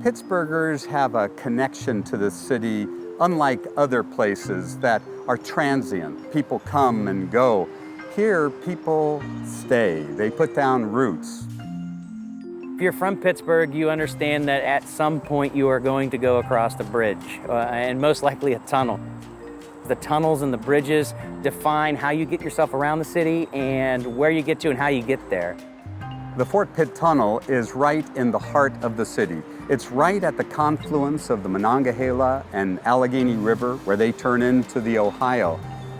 Pittsburghers have a connection to the city unlike other places that are transient. People come and go. Here, people stay. They put down roots. If you're from Pittsburgh, you understand that at some point you are going to go across the bridge, and most likely a tunnel. The tunnels and the bridges define how you get yourself around the city and where you get to and how you get there. The Fort Pitt Tunnel is right in the heart of the city. It's right at the confluence of the Monongahela and Allegheny River, where they turn into the Ohio.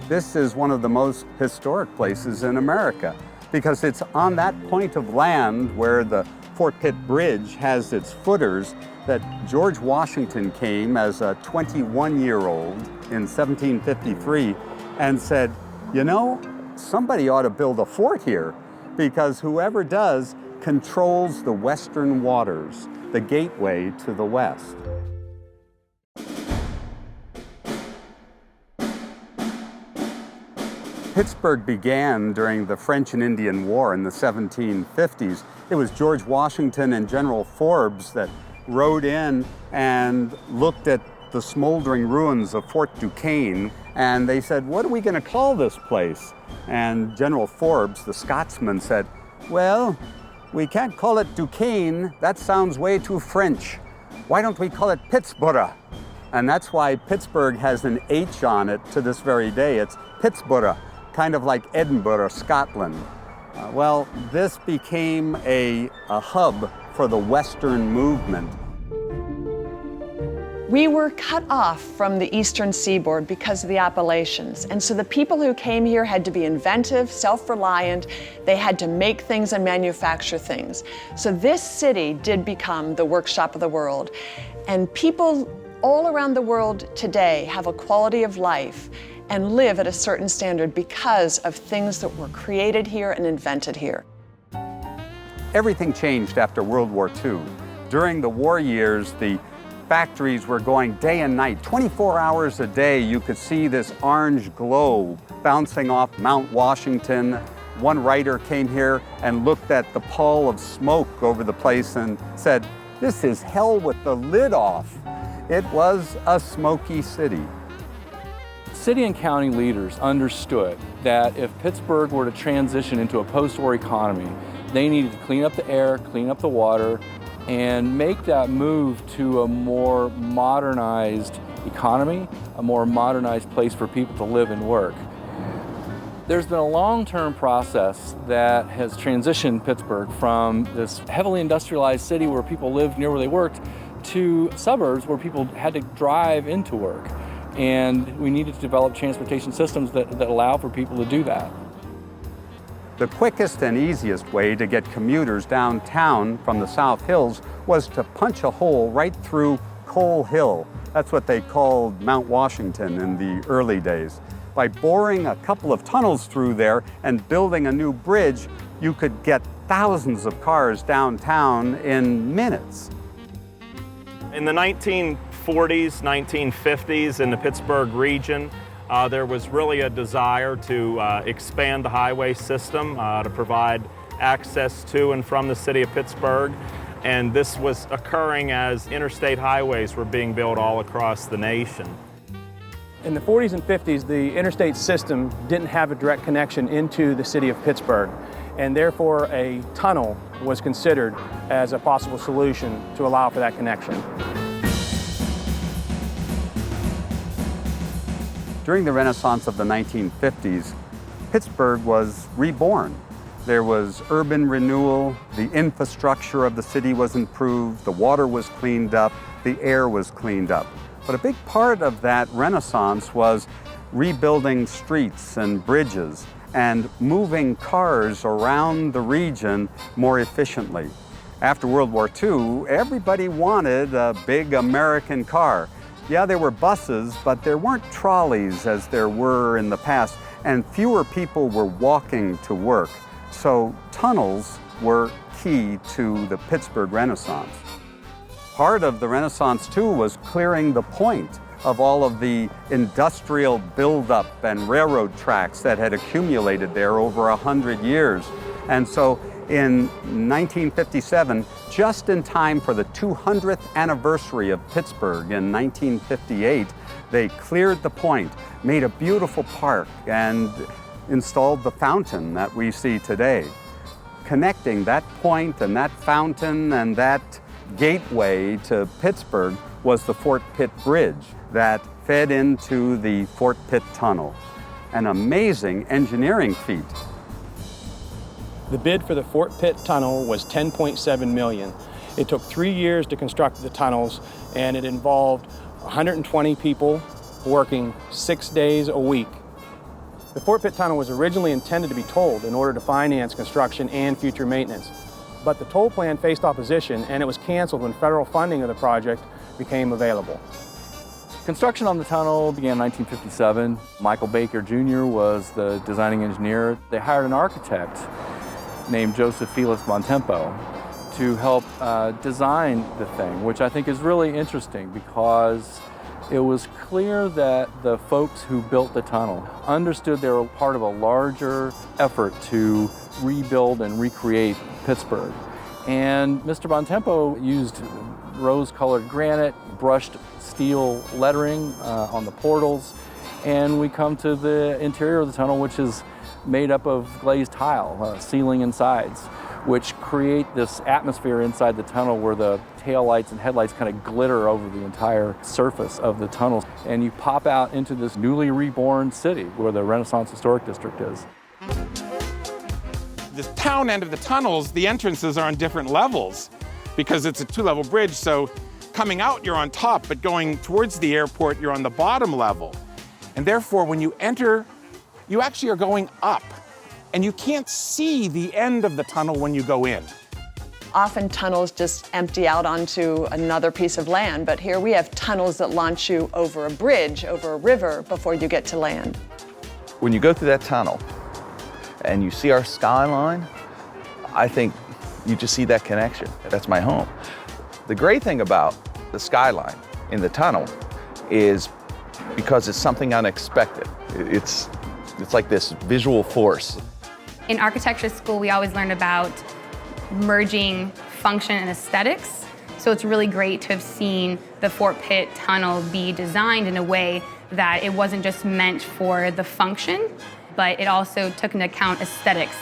This is one of the most historic places in America because it's on that point of land where the Fort Pitt Bridge has its footers that George Washington came as a 21-year-old in 1753 and said, you know, somebody ought to build a fort here, because whoever does controls the western waters, the gateway to the west. Pittsburgh began during the French and Indian War in the 1750s. It was George Washington and General Forbes that rode in and looked at the smoldering ruins of Fort Duquesne, and they said, what are we going to call this place? And General Forbes, the Scotsman, said, well, we can't call it Duquesne. That sounds way too French. Why don't we call it Pittsburgh? And that's why Pittsburgh has an H on it to this very day. It's Pittsburgh, kind of like Edinburgh, Scotland. Well, this became a hub for the Western movement. We were cut off from the eastern seaboard because of the Appalachians. And so the people who came here had to be inventive, self-reliant. They had to make things and manufacture things. So this city did become the workshop of the world. And people all around the world today have a quality of life and live at a certain standard because of things that were created here and invented here. Everything changed after World War II. During the war years, the factories were going day and night. 24 hours a day, you could see this orange glow bouncing off Mount Washington. One writer came here and looked at the pall of smoke over the place and said, this is hell with the lid off. It was a smoky city. City and county leaders understood that if Pittsburgh were to transition into a post-war economy, they needed to clean up the air, clean up the water, and make that move to a more modernized economy, a more modernized place for people to live and work. There's been a long-term process that has transitioned Pittsburgh from this heavily industrialized city where people lived near where they worked to suburbs where people had to drive into work. And we needed to develop transportation systems that allow for people to do that. The quickest and easiest way to get commuters downtown from the South Hills was to punch a hole right through Coal Hill. That's what they called Mount Washington in the early days. By boring a couple of tunnels through there and building a new bridge, you could get thousands of cars downtown in minutes. In the 1940s, 1950s in the Pittsburgh region, there was really a desire to expand the highway system to provide access to and from the city of Pittsburgh. And this was occurring as interstate highways were being built all across the nation. In the 40s and 50s, the interstate system didn't have a direct connection into the city of Pittsburgh, and therefore a tunnel was considered as a possible solution to allow for that connection. During the Renaissance of the 1950s, Pittsburgh was reborn. There was urban renewal, the infrastructure of the city was improved, the water was cleaned up, the air was cleaned up. But a big part of that Renaissance was rebuilding streets and bridges and moving cars around the region more efficiently. After World War II, everybody wanted a big American car. Yeah, there were buses, but there weren't trolleys as there were in the past, and fewer people were walking to work. So tunnels were key to the Pittsburgh Renaissance. Part of the Renaissance, too, was clearing the point of all of the industrial buildup and railroad tracks that had accumulated there over 100 years. And so in 1957, just in time for the 200th anniversary of Pittsburgh in 1958, they cleared the point, made a beautiful park, and installed the fountain that we see today. Connecting that point and that fountain and that gateway to Pittsburgh was the Fort Pitt Bridge that fed into the Fort Pitt Tunnel. An amazing engineering feat. The bid for the Fort Pitt Tunnel was $10.7 million. It took 3 years to construct the tunnels, and it involved 120 people working 6 days a week. The Fort Pitt Tunnel was originally intended to be tolled in order to finance construction and future maintenance. But the toll plan faced opposition, and it was canceled when federal funding of the project became available. Construction on the tunnel began in 1957. Michael Baker Jr. was the designing engineer. They hired an architect named Joseph Felix Bontempo to help design the thing, which I think is really interesting because it was clear that the folks who built the tunnel understood they were part of a larger effort to rebuild and recreate Pittsburgh. And Mr. Bontempo used rose-colored granite, brushed steel lettering on the portals, and we come to the interior of the tunnel, which is made up of glazed tile, ceiling and sides, which create this atmosphere inside the tunnel where the tail lights and headlights kind of glitter over the entire surface of the tunnel. And you pop out into this newly reborn city where the Renaissance Historic District is. The town end of the tunnels, the entrances are on different levels because it's a two-level bridge, so coming out you're on top, but going towards the airport you're on the bottom level. And therefore when you enter, you actually are going up, and you can't see the end of the tunnel when you go in. Often tunnels just empty out onto another piece of land, but here we have tunnels that launch you over a bridge, over a river, before you get to land. When you go through that tunnel and you see our skyline, I think you just see that connection. That's my home. The great thing about the skyline in the tunnel is because it's something unexpected. It's like this visual force. In architecture school, we always learn about merging function and aesthetics. So it's really great to have seen the Fort Pitt Tunnel be designed in a way that it wasn't just meant for the function, but it also took into account aesthetics.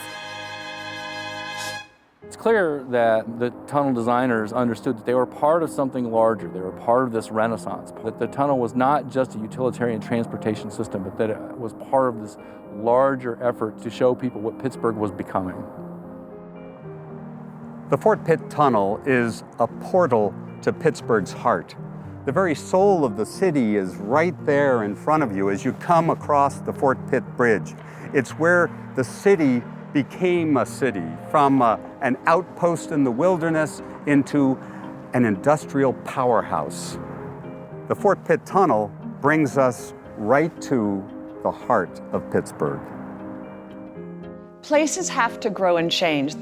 It's clear that the tunnel designers understood that they were part of something larger. They were part of this renaissance. That the tunnel was not just a utilitarian transportation system, but that it was part of this larger effort to show people what Pittsburgh was becoming. The Fort Pitt Tunnel is a portal to Pittsburgh's heart. The very soul of the city is right there in front of you as you come across the Fort Pitt Bridge. It's where the city became a city, from an outpost in the wilderness into an industrial powerhouse. The Fort Pitt Tunnel brings us right to the heart of Pittsburgh. Places have to grow and change.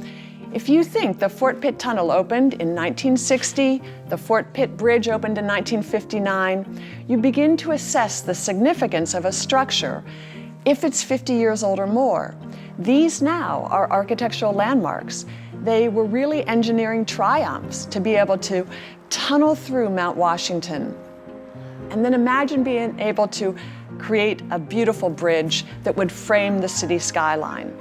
If you think the Fort Pitt Tunnel opened in 1960, the Fort Pitt Bridge opened in 1959, you begin to assess the significance of a structure if it's 50 years old or more. These now are architectural landmarks. They were really engineering triumphs to be able to tunnel through Mount Washington. And then imagine being able to create a beautiful bridge that would frame the city skyline.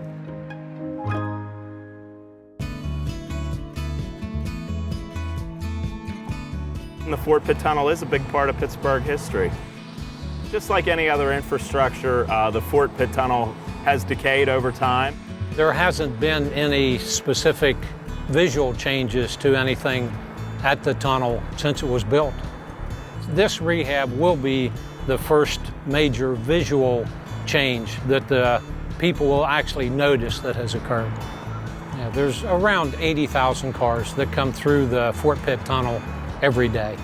And the Fort Pitt Tunnel is a big part of Pittsburgh history. Just like any other infrastructure, the Fort Pitt Tunnel has decayed over time. There hasn't been any specific visual changes to anything at the tunnel since it was built. This rehab will be the first major visual change that the people will actually notice that has occurred. Yeah, there's around 80,000 cars that come through the Fort Pitt Tunnel every day.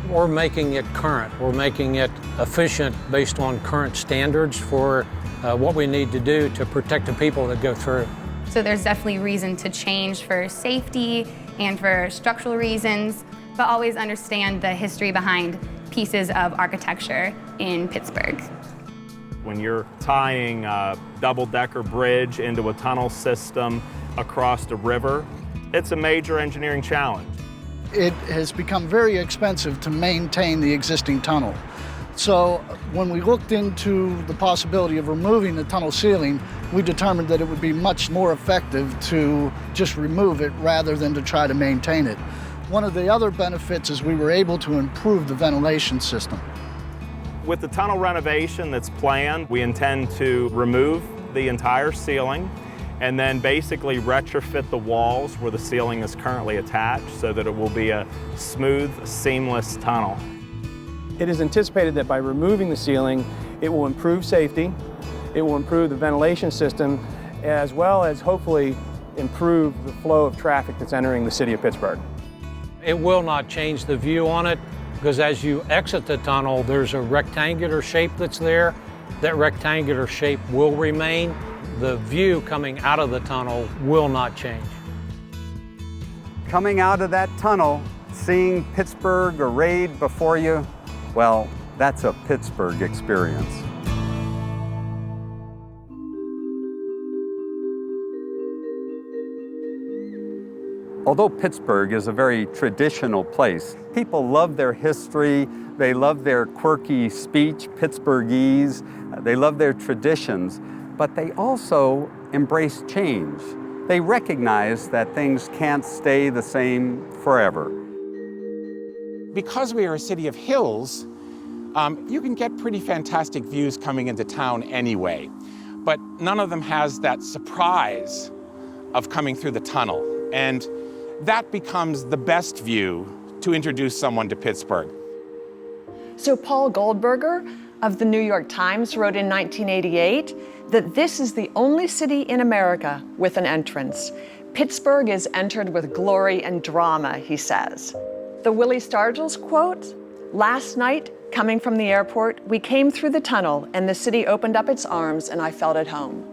We're making it current. We're making it efficient based on current standards for what we need to do to protect the people that go through. So there's definitely reason to change for safety and for structural reasons, but always understand the history behind pieces of architecture in Pittsburgh. When you're tying a double-decker bridge into a tunnel system across a river, it's a major engineering challenge. It has become very expensive to maintain the existing tunnel. So when we looked into the possibility of removing the tunnel ceiling, we determined that it would be much more effective to just remove it rather than to try to maintain it. One of the other benefits is we were able to improve the ventilation system. With the tunnel renovation that's planned, we intend to remove the entire ceiling and then basically retrofit the walls where the ceiling is currently attached so that it will be a smooth, seamless tunnel. It is anticipated that by removing the ceiling, it will improve safety, it will improve the ventilation system, as well as hopefully improve the flow of traffic that's entering the city of Pittsburgh. It will not change the view on it, because as you exit the tunnel, there's a rectangular shape that's there. That rectangular shape will remain. The view coming out of the tunnel will not change. Coming out of that tunnel, seeing Pittsburgh arrayed before you, well, that's a Pittsburgh experience. Although Pittsburgh is a very traditional place, people love their history, they love their quirky speech, Pittsburghese, they love their traditions, but they also embrace change. They recognize that things can't stay the same forever. Because we are a city of hills, you can get pretty fantastic views coming into town anyway, but none of them has that surprise of coming through the tunnel. And that becomes the best view to introduce someone to Pittsburgh. So Paul Goldberger of the New York Times wrote in 1988 that this is the only city in America with an entrance. Pittsburgh is entered with glory and drama, he says. The Willie Stargels quote, "Last night, coming from the airport, we came through the tunnel and the city opened up its arms and I felt at home."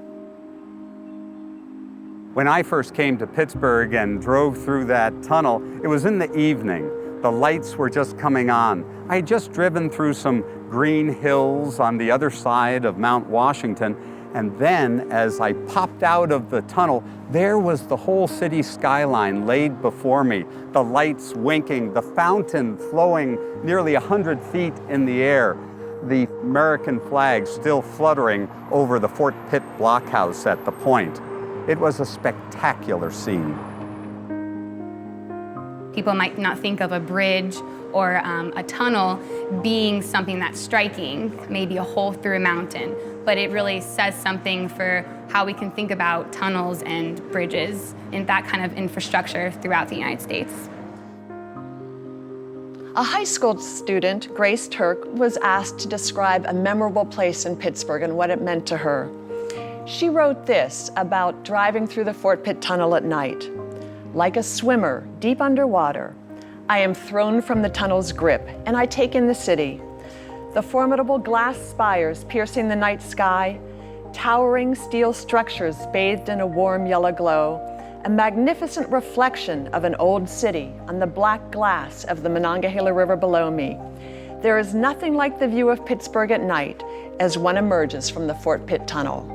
When I first came to Pittsburgh and drove through that tunnel, it was in the evening. The lights were just coming on. I had just driven through some green hills on the other side of Mount Washington, and then as I popped out of the tunnel, there was the whole city skyline laid before me, the lights winking, the fountain flowing nearly 100 feet in the air, the American flag still fluttering over the Fort Pitt blockhouse at the point. It was a spectacular scene. People might not think of a bridge or a tunnel being something that's striking, maybe a hole through a mountain, but it really says something for how we can think about tunnels and bridges and that kind of infrastructure throughout the United States. A high school student, Grace Turk, was asked to describe a memorable place in Pittsburgh and what it meant to her. She wrote this about driving through the Fort Pitt Tunnel at night. "Like a swimmer deep underwater, I am thrown from the tunnel's grip and I take in the city. The formidable glass spires piercing the night sky, towering steel structures bathed in a warm yellow glow, a magnificent reflection of an old city on the black glass of the Monongahela River below me. There is nothing like the view of Pittsburgh at night as one emerges from the Fort Pitt Tunnel."